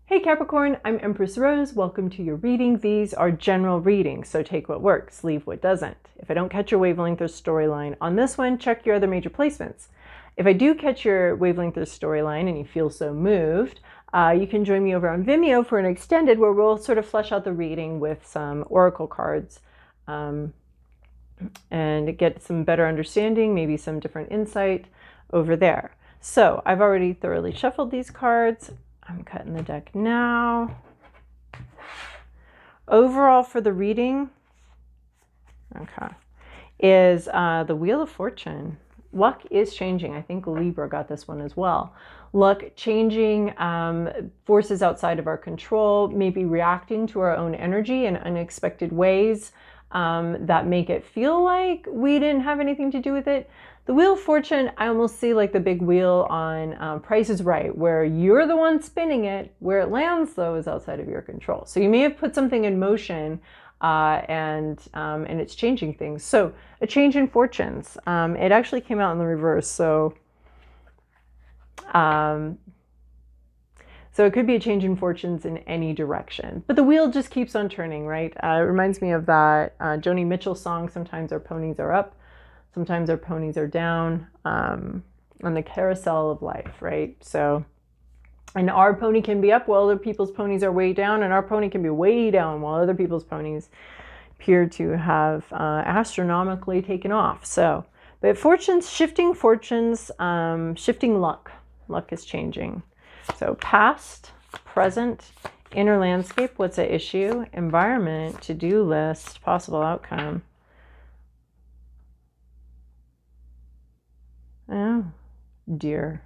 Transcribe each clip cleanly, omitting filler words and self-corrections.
Hey Capricorn, I'm Empress Rose. Welcome to your reading. These are general readings, so take what works, leave what doesn't. If I don't catch your wavelength or storyline on this one, check your other major placements. If I do catch your wavelength or storyline and you feel so moved, you can join me over on Vimeo for an extended where we'll sort of flesh out the reading with some oracle cards and get some better understanding, maybe some different insight over there. So I've already thoroughly shuffled these cards. I'm cutting the deck now. Overall for the reading, okay, is the Wheel of Fortune. Luck is changing. I think Libra got this one as well. Luck changing, forces outside of our control, maybe reacting to our own energy in unexpected ways that make it feel like we didn't have anything to do with it. The Wheel of Fortune, I almost see like the big wheel on Price is Right, where you're the one spinning it. Where it lands, though, is outside of your control. So you may have put something in motion and it's changing things. So a change in fortunes. It actually came out in the reverse. So it could be a change in fortunes in any direction. But the wheel just keeps on turning, right? It reminds me of that Joni Mitchell song, Sometimes Our Ponies Are Up. Sometimes our ponies are down on the carousel of life, right? So, and our pony can be up while other people's ponies are way down, and our pony can be way down while other people's ponies appear to have astronomically taken off. So, but fortunes, shifting luck. Luck is changing. So past, present, inner landscape, what's at issue, environment, to-do list, possible outcome. Oh, dear.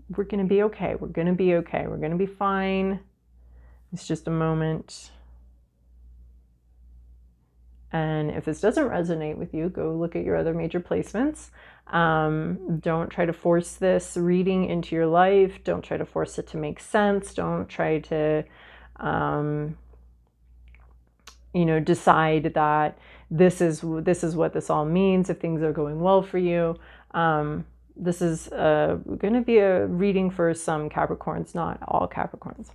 We're going to be okay. We're going to be okay. We're going to be fine. It's just a moment. And if this doesn't resonate with you, go look at your other major placements. Don't try to force this reading into your life. Don't try to force it to make sense. Don't try to, decide that this is what this all means if things are going well for you. This is going to be a reading for some Capricorns, not all Capricorns.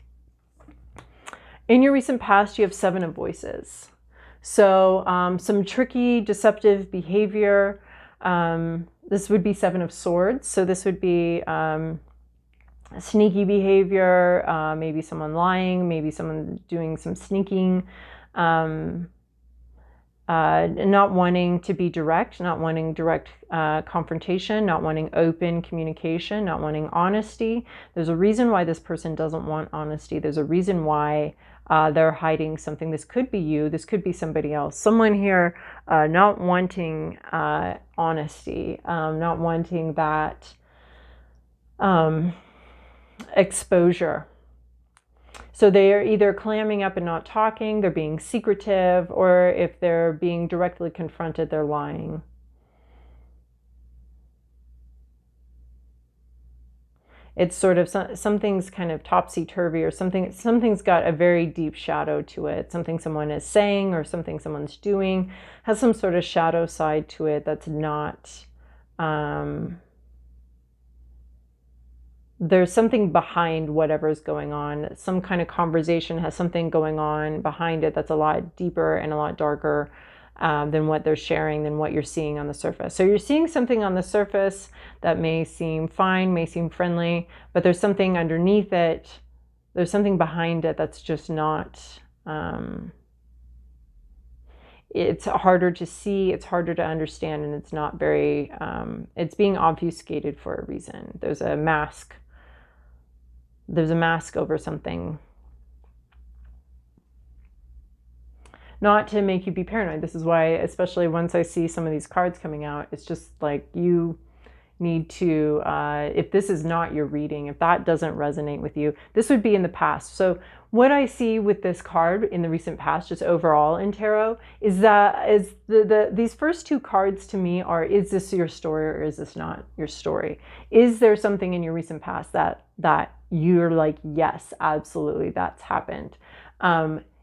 In your recent past, you have 7 of Voices. So some tricky, deceptive behavior. This would be 7 of Swords. So this would be sneaky behavior, maybe someone lying, maybe someone doing some sneaking. Not wanting to be direct, not wanting direct confrontation, not wanting open communication, not wanting honesty. There's a reason why this person doesn't want honesty. There's a reason why they're hiding something. This could be you. This could be somebody else. Someone here not wanting honesty, not wanting that exposure. So they are either clamming up and not talking, they're being secretive, or if they're being directly confronted, they're lying. It's sort of something's kind of topsy-turvy, or something's got a very deep shadow to it. Something someone is saying or something someone's doing has some sort of shadow side to it that's not... there's something behind whatever's going on. Some kind of conversation has something going on behind it that's a lot deeper and a lot darker than what they're sharing, than what you're seeing on the surface. So you're seeing something on the surface that may seem fine, may seem friendly, but there's something underneath it. There's something behind it that's just not... it's harder to see, it's harder to understand, and it's not very... it's being obfuscated for a reason. There's a mask. There's a mask over something. Not to make you be paranoid. This is why, especially once I see some of these cards coming out, it's just like you need to, if this is not your reading, if that doesn't resonate with you, this would be in the past. So what I see with this card in the recent past, just overall in tarot, is that these first 2 cards to me are, is this your story or is this not your story? Is there something in your recent past that you're like, yes, absolutely, that's happened?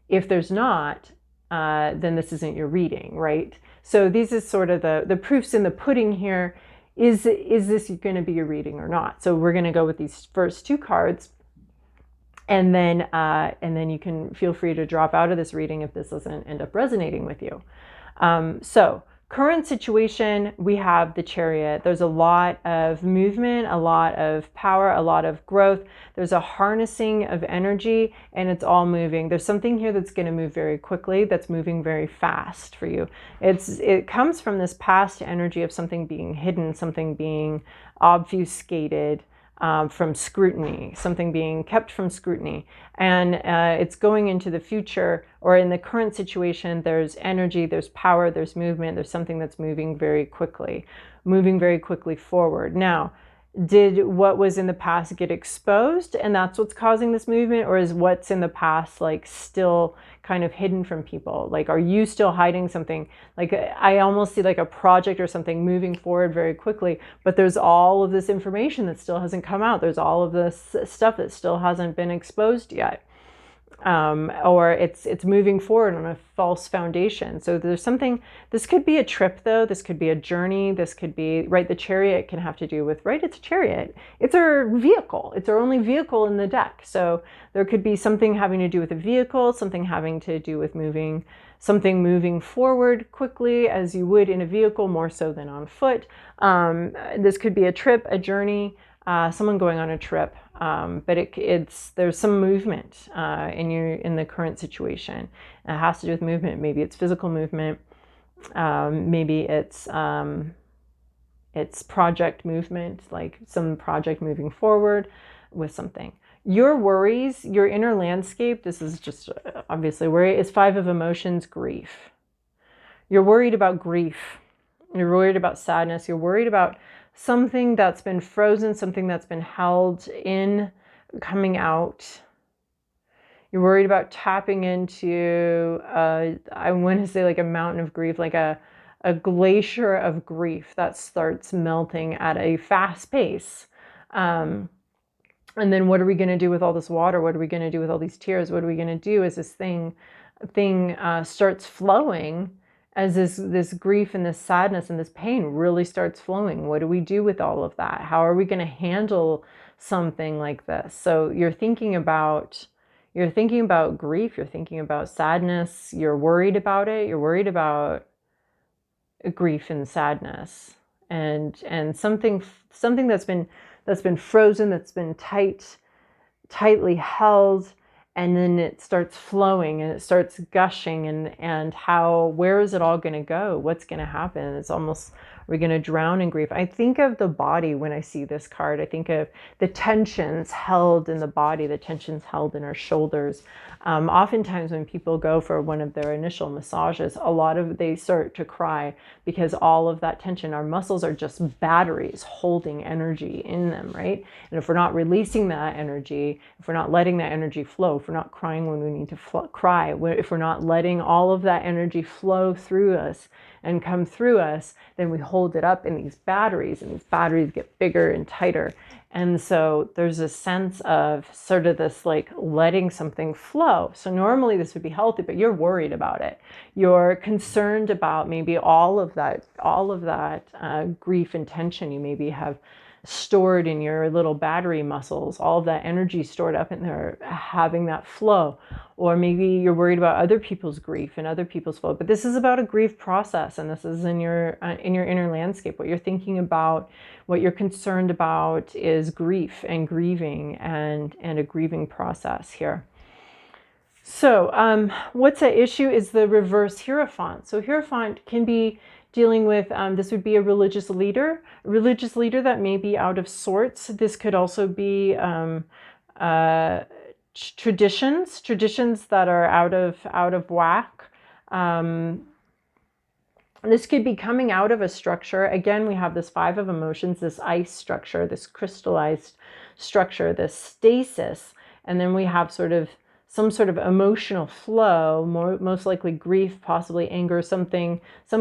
If there's not, then this isn't your reading, right? So these is sort of the proofs in the pudding here. is this going to be a reading or not? So we're going to go with these first 2 cards. And then you can feel free to drop out of this reading if this doesn't end up resonating with you. So current situation, we have the Chariot. There's a lot of movement, a lot of power, a lot of growth. There's a harnessing of energy, and it's all moving. There's something here that's going to move very quickly, that's moving very fast for you. It comes from this past energy of something being hidden, something being obfuscated, from scrutiny, something being kept from scrutiny. And it's going into the future, or in the current situation, there's energy, there's power, there's movement, there's something that's moving very quickly forward. Now, did what was in the past get exposed and that's what's causing this movement, or is what's in the past like still kind of hidden from people? Like, are you still hiding something? Like, I almost see like a project or something moving forward very quickly, but there's all of this information that still hasn't come out. There's all of this stuff that still hasn't been exposed yet. Or it's moving forward on a false foundation. So there's something, this could be a trip though, this could be a journey, this could be, right, the Chariot can have to do with, right, it's a chariot. It's our vehicle. It's our only vehicle in the deck. So there could be something having to do with a vehicle, something having to do with something moving forward quickly as you would in a vehicle, more so than on foot. This could be a trip, a journey, someone going on a trip. But there's some movement in the current situation. It has to do with movement. Maybe it's physical movement. Maybe it's project movement, like some project moving forward with something. Your worries, your inner landscape, this is just obviously worry, is 5 of emotions, grief. You're worried about grief. You're worried about sadness. You're worried about something that's been frozen, something that's been held in, coming out. You're worried about tapping into, I want to say like a mountain of grief, like a glacier of grief that starts melting at a fast pace. And then what are we going to do with all this water? What are we going to do with all these tears? What are we going to do as this thing starts flowing? As this grief and this sadness and this pain really starts flowing, what do we do with all of that? How are we going to handle something like this? So you're thinking about grief, you're thinking about sadness, you're worried about it, you're worried about grief and sadness, and something that's been frozen, that's been tightly held. And then it starts flowing and it starts gushing, and where is it all going to go? What's going to happen? It's almost, are we going to drown in grief? I think of the body when I see this card. I think of the tensions held in the body, the tensions held in our shoulders. Oftentimes when people go for one of their initial massages, they start to cry because all of that tension, our muscles are just batteries holding energy in them, right? And if we're not releasing that energy, if we're not letting that energy flow, if we're not crying when we need to cry, if we're not letting all of that energy flow through us and come through us, then we hold it up in these batteries, and these batteries get bigger and tighter. And so there's a sense of sort of this like letting something flow. So normally this would be healthy, but you're worried about it. You're concerned about maybe all of that grief and tension you maybe have stored in your little battery muscles, all of that energy stored up in there, having that flow. Or maybe you're worried about other people's grief and other people's flow. But this is about a grief process, and this is in your inner landscape. What you're thinking about, what you're concerned about is grief and grieving and a grieving process here. So what's at issue is the reverse Hierophant. So Hierophant can be dealing with, this would be a religious leader that may be out of sorts. This could also be traditions that are out of whack. This could be coming out of a structure. Again, we have this 5 of emotions, this ice structure, this crystallized structure, this stasis, and then we have some sort of emotional flow, most likely grief, possibly anger, some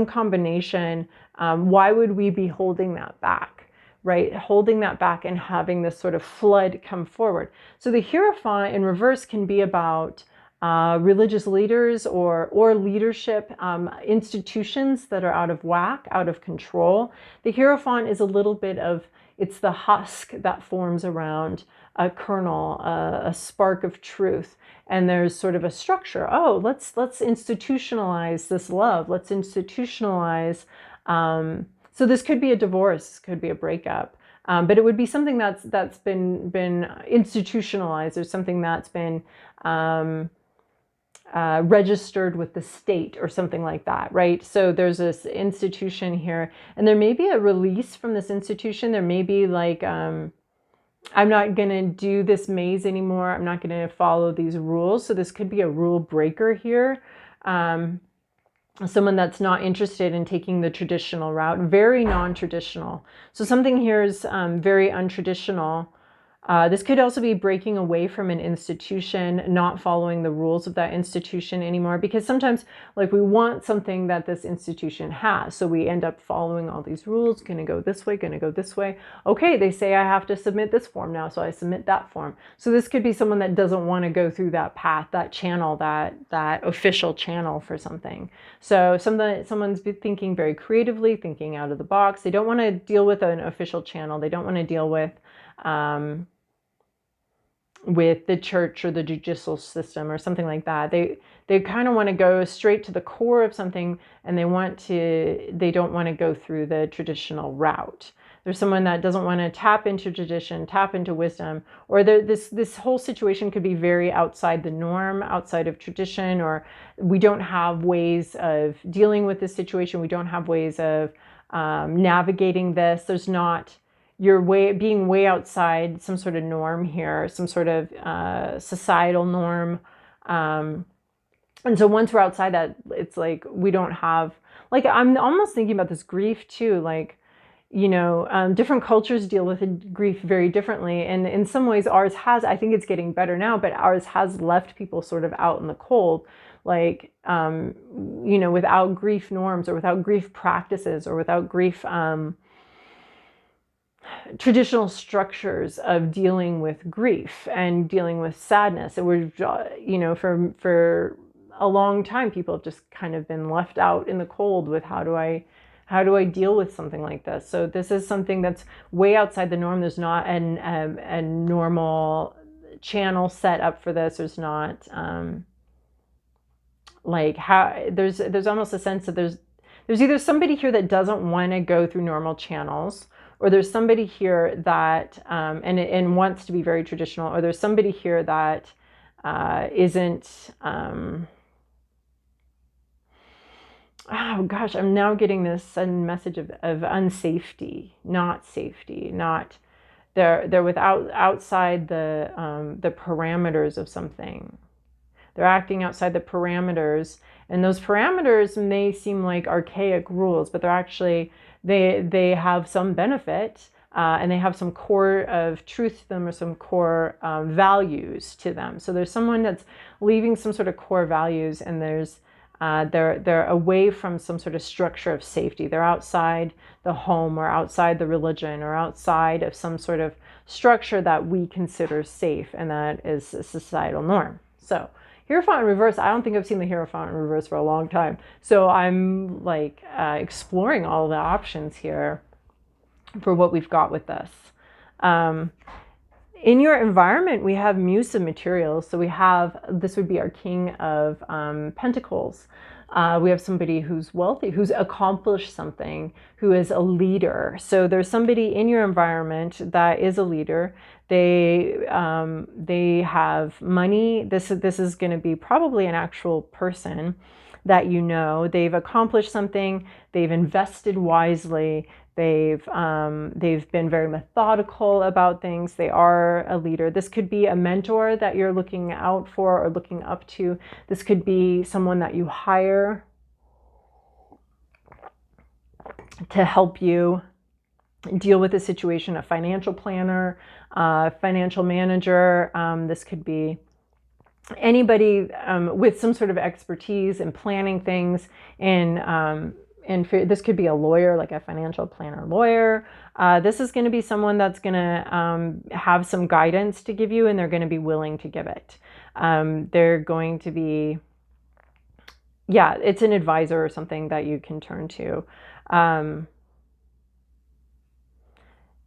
combination. Why would we be holding that back, right? Holding that back and having this sort of flood come forward. So the Hierophant in reverse can be about religious leaders or leadership institutions that are out of whack, out of control. The Hierophant is a little bit of, it's the husk that forms around a kernel, a spark of truth. And there's sort of a structure. Oh, let's institutionalize this love. Let's institutionalize. So this could be a divorce, this could be a breakup. But it would be something that's been institutionalized, or something that's been registered with the state or something like that, right? So there's this institution here, and there may be a release from this institution. There may be like, I'm not going to do this maze anymore. I'm not going to follow these rules. So this could be a rule breaker here. Someone that's not interested in taking the traditional route, very non-traditional. So something here is very untraditional. This could also be breaking away from an institution, not following the rules of that institution anymore, because sometimes like we want something that this institution has. So we end up following all these rules, going to go this way, going to go this way. Okay, they say I have to submit this form now, so I submit that form. So this could be someone that doesn't want to go through that path, that channel, that official channel for something. So someone's thinking very creatively, thinking out of the box. They don't want to deal with an official channel. They don't want to deal with the church or the judicial system or something like that. They kind of want to go straight to the core of something, and they don't want to go through the traditional route. There's someone that doesn't want to tap into tradition, tap into wisdom, or this whole situation could be very outside the norm, outside of tradition, or we don't have ways of dealing with this situation. We don't have ways of navigating this. There's not, you're being way outside some sort of norm here, some sort of societal norm. And so once we're outside that, it's like we don't have, like, I'm almost thinking about this grief too, like, you know, different cultures deal with grief very differently. And in some ways ours has, I think it's getting better now, but ours has left people sort of out in the cold, like, you know, without grief norms or without grief practices or without grief traditional structures of dealing with grief and dealing with sadness. And we're, you know, for a long time, people have just kind of been left out in the cold with how do I deal with something like this? So this is something that's way outside the norm. There's not a normal channel set up for this. There's not like how there's almost a sense that there's either somebody here that doesn't want to go through normal channels, or there's somebody here that and wants to be very traditional, or there's somebody here that isn't. Oh gosh, I'm now getting this sudden message of unsafety, not safety, not they're outside the parameters of something. They're acting outside the parameters, and those parameters may seem like archaic rules, but they're actually they have some benefit, and they have some core of truth to them, or some core values to them. So there's someone that's leaving some sort of core values, and there's they're away from some sort of structure of safety. They're outside the home, or outside the religion, or outside of some sort of structure that we consider safe, and that is a societal norm. So Hierophant in reverse, I don't think I've seen the Hierophant in reverse for a long time. So I'm like exploring all the options here for what we've got with this. In your environment, we have Muse of materials. So we have, this would be our King of Pentacles. We have somebody who's wealthy, who's accomplished something, who is a leader. So there's somebody in your environment that is a leader. They have money. This is going to be probably an actual person that you know. They've accomplished something. They've invested wisely. They've been very methodical about things. They are a leader. This could be a mentor that you're looking out for or looking up to. This could be someone that you hire to help you deal with a situation, a financial planner, financial manager. This could be anybody with some sort of expertise in planning things, in and this could be a lawyer, like a financial planner lawyer. This is going to be someone that's going to have some guidance to give you, and they're going to be willing to give it. They're going to be, yeah, it's an advisor or something that you can turn to. And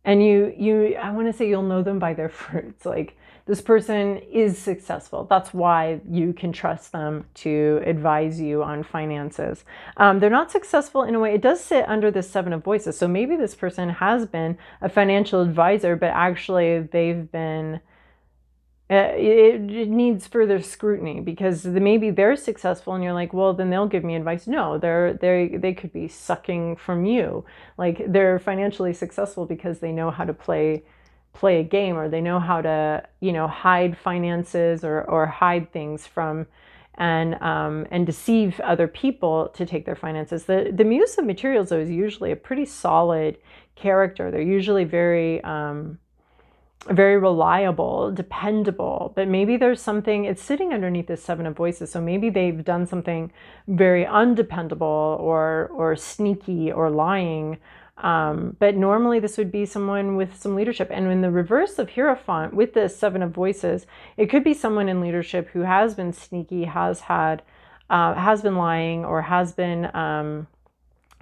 I want to say you'll know them by their fruits. Like, this person is successful. That's why you can trust them to advise you on finances. They're not successful in a way. It does sit under the Seven of Voices. So maybe this person has been a financial advisor, but actually they've been, it needs further scrutiny, because maybe they're successful and you're like, well, then they'll give me advice. No, they could be sucking from you. Like, they're financially successful because they know how to play a game, or they know how to, hide finances or hide things from, and deceive other people to take their finances. The Muse of Materials, though, is usually a pretty solid character. They're usually very reliable, dependable, but maybe there's something, it's sitting underneath the Seven of Voices. So maybe they've done something very undependable or sneaky or lying. But normally this would be someone with some leadership. And in the reverse of Hierophant, with the Seven of Voices, it could be someone in leadership who has been sneaky, has been lying, or has been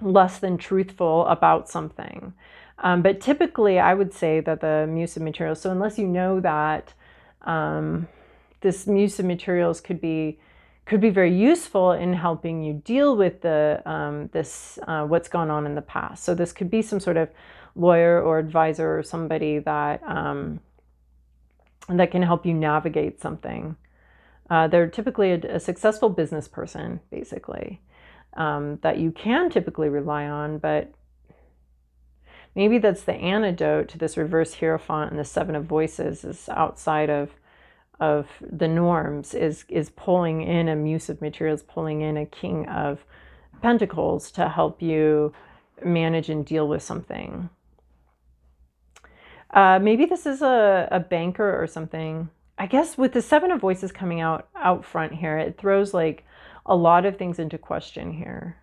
less than truthful about something. But typically, I would say that the Muse of Materials, so unless you know that this Muse of Materials could be very useful in helping you deal with what's gone on in the past. So this could be some sort of lawyer or advisor or somebody that can help you navigate something. They're typically a successful business person, basically, that you can typically rely on, but maybe that's the antidote to this reverse Hierophant and the Seven of Voices, is outside of the norms, is pulling in a Muse of Materials, pulling in a King of Pentacles to help you manage and deal with something. Maybe this is a banker or something. I guess with the Seven of Voices coming out front here, it throws like a lot of things into question here.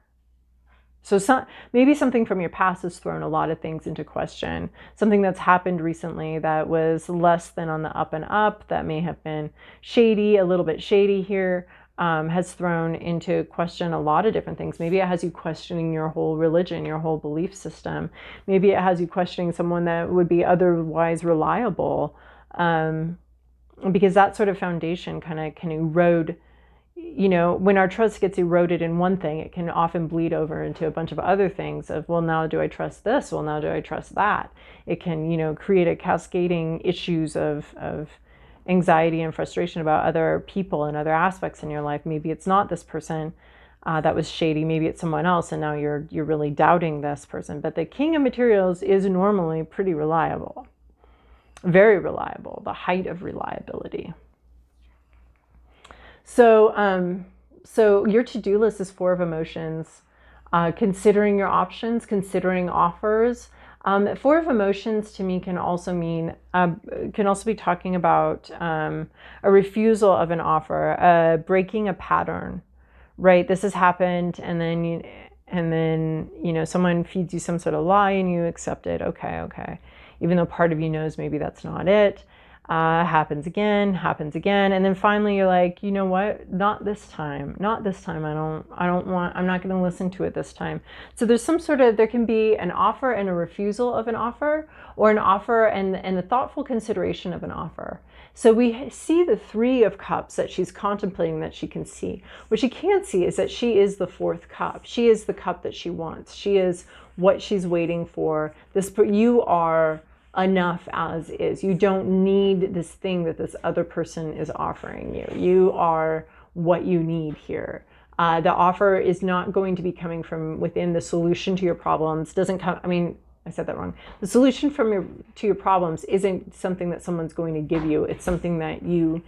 So maybe something from your past has thrown a lot of things into question. Something that's happened recently that was less than on the up and up, that may have been shady, a little bit shady here, has thrown into question a lot of different things. Maybe it has you questioning your whole religion, your whole belief system. Maybe it has you questioning someone that would be otherwise reliable, because that sort of foundation kind of can erode. When our trust gets eroded in one thing, it can often bleed over into a bunch of other things of, well, now do I trust this? Well, now do I trust that? It can, create a cascading issues of anxiety and frustration about other people and other aspects in your life. Maybe it's not this person that was shady. Maybe it's someone else, and now you're really doubting this person. But the King of Materials is normally pretty reliable, very reliable, the height of reliability. So, so your to-do list is 4 of Emotions, considering your options, considering offers. 4 of Emotions to me can also mean, can also be talking about a refusal of an offer, breaking a pattern, right? This has happened, and then someone feeds you some sort of lie and you accept it. Okay. Even though part of you knows maybe that's not it. Happens again. And then finally you're like, you know what? Not this time. I'm not going to listen to it this time. So there's there can be an offer and a refusal of an offer, or an offer and a thoughtful consideration of an offer. So we see the 3 of Cups that she's contemplating, that she can see. What she can't see is that she is the 4th cup. She is the cup that she wants. She is what she's waiting for. You are enough as is. You don't need this thing that this other person is offering you. You are what you need here. The offer is not going to be coming from within. The solution to your problems doesn't come, I said that wrong. The solution to your problems isn't something that someone's going to give you. It's something that you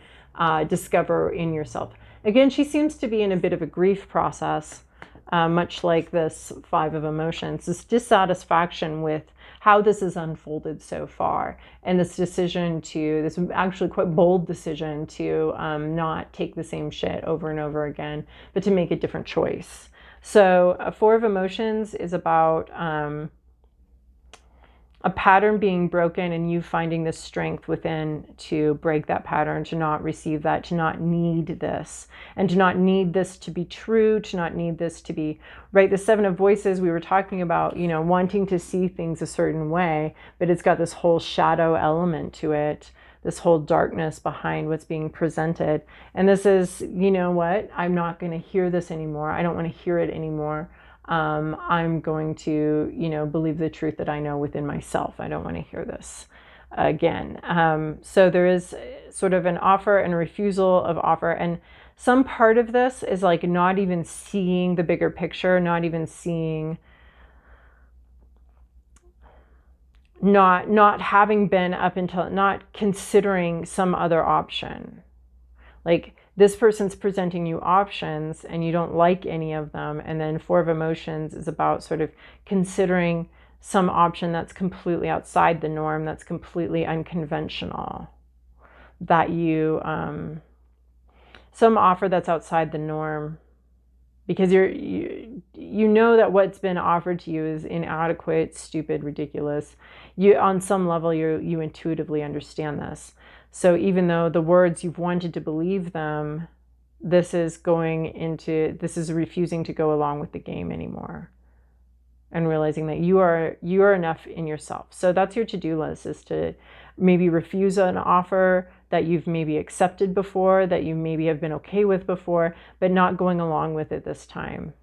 discover in yourself. Again, she seems to be in a bit of a grief process, much like this 5 of Emotions, this dissatisfaction with how this has unfolded so far, and this actually quite bold decision to not take the same shit over and over again, but to make a different choice. So a Four of Emotions is about a pattern being broken and you finding the strength within to break that pattern, to not receive that, to not need this, and to not need this to be true, to not need this to be right. The Seven of Voices, we were talking about, you know, wanting to see things a certain way, but it's got this whole shadow element to it, this whole darkness behind what's being presented. And this is, you know what, I'm not going to hear this anymore. I don't want to hear it anymore. I'm going to, you know, believe the truth that I know within myself. I don't want to hear this again. So there is sort of an offer and a refusal of offer. And some part of this is like not even seeing the bigger picture, not even seeing, not having been up until, not considering some other option. Like, this person's presenting you options and you don't like any of them. And then Four of Emotions is about sort of considering some option that's completely outside the norm, that's completely unconventional, that you, some offer that's outside the norm, because you know that what's been offered to you is inadequate, stupid, ridiculous. You, on some level, you intuitively understand this. So even though the words you've wanted to believe them, this is refusing to go along with the game anymore, and realizing that you are enough in yourself. So that's your to-do list, is to maybe refuse an offer that you've maybe accepted before, that you maybe have been okay with before, but not going along with it this time.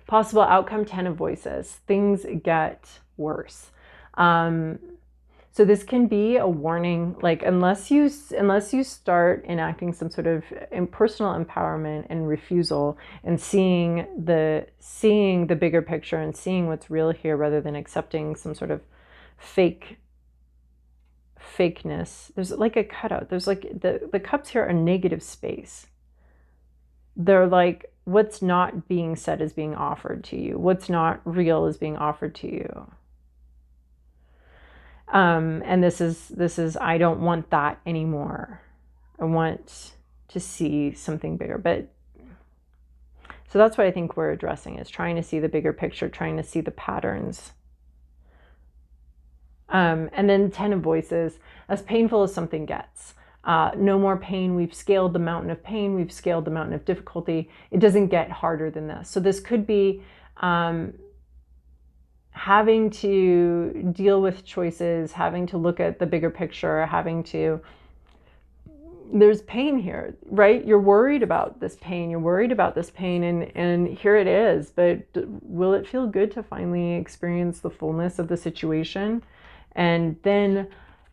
Possible outcome, Ten of Voices. Things get worse. So this can be a warning, like unless you start enacting some sort of personal empowerment and refusal, and seeing the bigger picture and seeing what's real here, rather than accepting some sort of fakeness. There's like a cutout. There's like the cups here are negative space. They're like, what's not being said is being offered to you. What's not real is being offered to you. And this is, I don't want that anymore. I want to see something bigger. But so that's what I think we're addressing, is trying to see the bigger picture, trying to see the patterns. And then Ten of Voices, as painful as something gets, no more pain. We've scaled the mountain of pain. We've scaled the mountain of difficulty. It doesn't get harder than this. So this could be, having to deal with choices, having to look at the bigger picture, there's pain here, right? You're worried about this pain. You're worried about this pain, and here it is. But will it feel good to finally experience the fullness of the situation? And then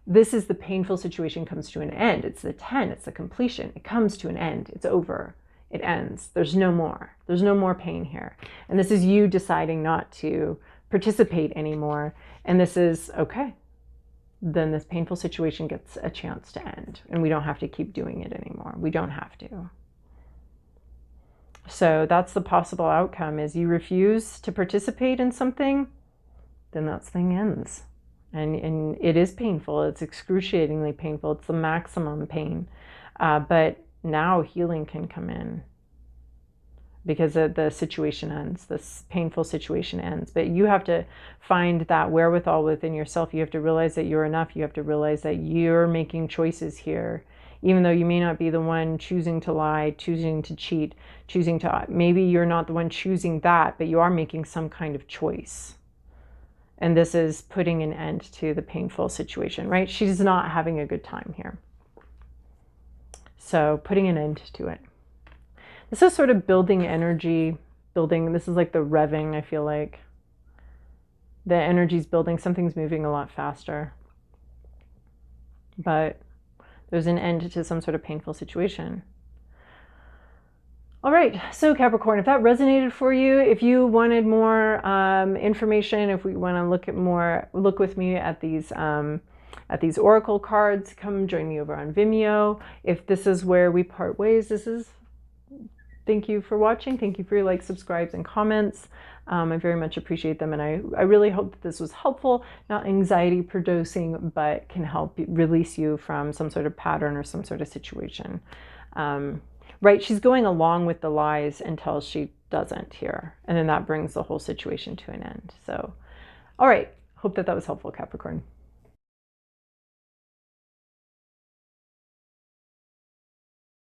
this is the painful situation comes to an end. It's the 10, it's the completion. It comes to an end. It's over. It ends. There's no more. There's no more pain here. And this is you deciding not to participate anymore. And this is okay. Then this painful situation gets a chance to end, and we don't have to keep doing it anymore. We don't have to. So that's the possible outcome, is you refuse to participate in something, then that thing ends. And it is painful. It's excruciatingly painful. It's the maximum pain. But now healing can come in, because the situation ends, this painful situation ends. But you have to find that wherewithal within yourself. You have to realize that you're enough. You have to realize that you're making choices here, even though you may not be the one choosing to lie, choosing to cheat, maybe you're not the one choosing that, but you are making some kind of choice. And this is putting an end to the painful situation, right? She's not having a good time here. So putting an end to it. This is sort of building energy, this is like the revving, I feel like. The energy's building, something's moving a lot faster. But there's an end to some sort of painful situation. All right, so Capricorn, if that resonated for you, if you wanted more information, if we want to look with me at these oracle cards, come join me over on Vimeo. If this is where we part ways, thank you for watching. Thank you for your likes, subscribes, and comments. I very much appreciate them, and I really hope that this was helpful, not anxiety producing, but can help release you from some sort of pattern or some sort of situation. Right, she's going along with the lies until she doesn't here. And then that brings the whole situation to an end. So, all right. Hope that was helpful, Capricorn.